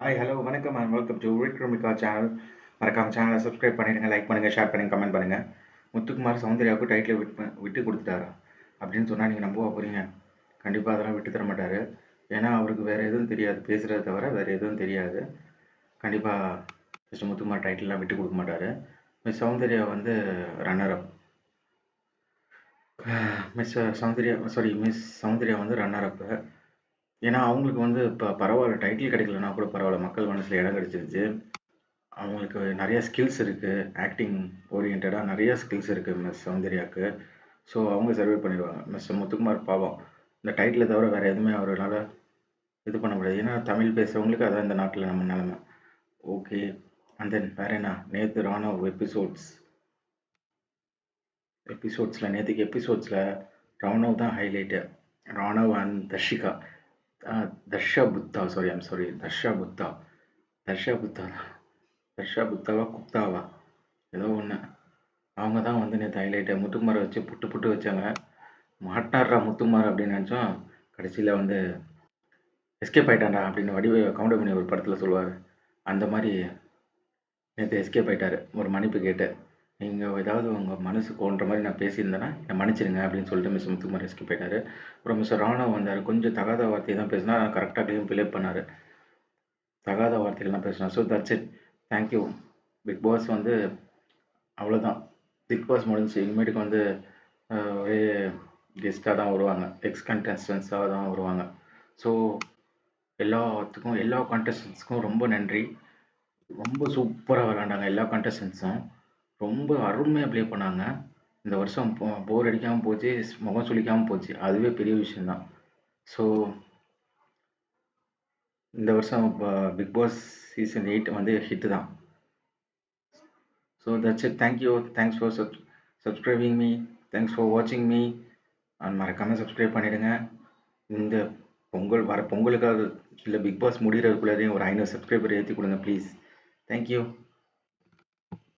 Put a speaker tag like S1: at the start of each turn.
S1: Hi hello வணக்கம் and welcome to விக்ரமிகா channel. மறக்காம சேனலை சப்ஸ்கிரைப் பண்ணிடுங்க, லைக் பண்ணுங்கள், ஷேர் பண்ணுங்கள், கமெண்ட் பண்ணுங்கள். முத்துக்குமார் சௌந்தர்யாவுக்கு டைட்டில் விட்டு கொடுத்துட்டாரா அப்படின்னு சொன்னால் நீங்கள் நம்ப போகிறீங்க? கண்டிப்பாக அதெல்லாம் விட்டு தர மாட்டார். ஏன்னா அவருக்கு வேறு எதுவும் தெரியாது, பேசுகிறத தவிர வேறு எதுவும் தெரியாது. கண்டிப்பாக மிஸ்டர் முத்துக்குமார் டைட்டில்லாம் விட்டு கொடுக்க மாட்டார். மிஸ் சௌந்தர்யா வந்து ரன்னர் அப். மிஸ் சௌந்தர்யா வந்து ரன்னர் அப்பு. ஏன்னா அவங்களுக்கு வந்து இப்போ பரவாயில்ல, டைட்டில் கிடைக்கலனா கூட பரவாயில்ல, மக்கள் மனசில் இடம் கிடைச்சிருச்சு. அவங்களுக்கு நிறைய ஸ்கில்ஸ் இருக்குது, ஆக்டிங் ஓரியன்டாக நிறைய ஸ்கில்ஸ் இருக்குது மிஸ் சௌந்தர்யாவுக்கு. ஸோ அவங்க சர்வே பண்ணிடுவாங்க. மிஸ்டர் முத்துக்குமார் பாவம், இந்த டைட்டிலை தவிர வேறு எதுவுமே அவரால் இது பண்ண முடியாது. ஏன்னா தமிழ் பேசுகிறவங்களுக்கு அதான் இந்த நாட்டில் நம்ம நிலமை. ஓகே, அண்ட் தென் வேறு என்ன, நேற்று ராணவ் நேற்றுக்கு எபிசோட்ஸில் ராணவ் தான் ஹைலைட்டு. ராணவ் அண்ட் தர்ஷிகா, தர்ஷா புத்தா, தர்ஷா புத்தா தர்ஷா புத்தாவா குப்தாவா ஏதோ ஒன்று. அவங்க தான் வந்து நேற்று ஹைலைட்டை முத்துக்குமாரை வச்சு புட்டு புட்டு வச்சாங்க. மாட்டாடுறா முத்துக்குமார் அப்படின்னு நினச்சோம். கடைசியில் வந்து எஸ்கேப் ஆகிட்டான்டா அப்படின்னு கவுண்டமணி ஒரு படத்தில் சொல்லுவார். அந்த மாதிரி நேற்று எஸ்கேப் ஆகிட்டார் ஒரு மன்னிப்பு கேட்டு. நீங்கள் ஏதாவது உங்கள் மனசு கோன்ற மாதிரி நான் பேசியிருந்தேன்னா என்னை மன்னிச்சிருங்க அப்படின்னு சொல்லிட்டு மிஸ்டர் முத்துக்குமார் எஸ்கேப் ஆகிட்டார். அப்புறம் மிஸ்டர் ராணவ் வந்தார். கொஞ்சம் தகாத வார்த்தையை தான் பேசினா, கரெக்டாக கிளீன் பிலேப் பண்ணார். தகாத வார்த்தைகள்லாம் பேசினார். So that's it. Thank you. Big boss வந்து அவ்வளோதான். பிக் பாஸ் முடிஞ்சு இனிமேட்டுக்கு வந்து ஒரே கெஸ்ட்டாக தான் வருவாங்க, எக்ஸ் கண்டஸ்டன்ஸாக தான் வருவாங்க. ஸோ எல்லா கான்டெஸ்டன்ஸ்க்கும் ரொம்ப நன்றி. ரொம்ப சூப்பராக விளாண்டாங்க எல்லா கான்டெஸ்டன்ஸும். ரொம்ப அருமையாக ப்ளே பண்ணாங்க. இந்த வருஷம் போர் அடிக்காமல் போச்சு, முகம் சுளிக்காமல் போச்சு. அதுவே பெரிய விஷயந்தான். ஸோ இந்த வருஷம் பிக் பாஸ் சீசன் 8 வந்து ஹிட்டு தான். So that's it. Thank you. Thanks for subscribing me. Thanks for வாட்சிங் மீ. அண்ட் மறக்காமல் சப்ஸ்கிரைப் பண்ணிவிடுங்க. இந்த பொங்கலுக்காக இல்லை, பிக் பாஸ் முடிகிறதுக்குள்ளேயும் ஒரு 500 சப்ஸ்கிரைபர் ஏற்றி கொடுங்க ப்ளீஸ். தேங்க்யூ.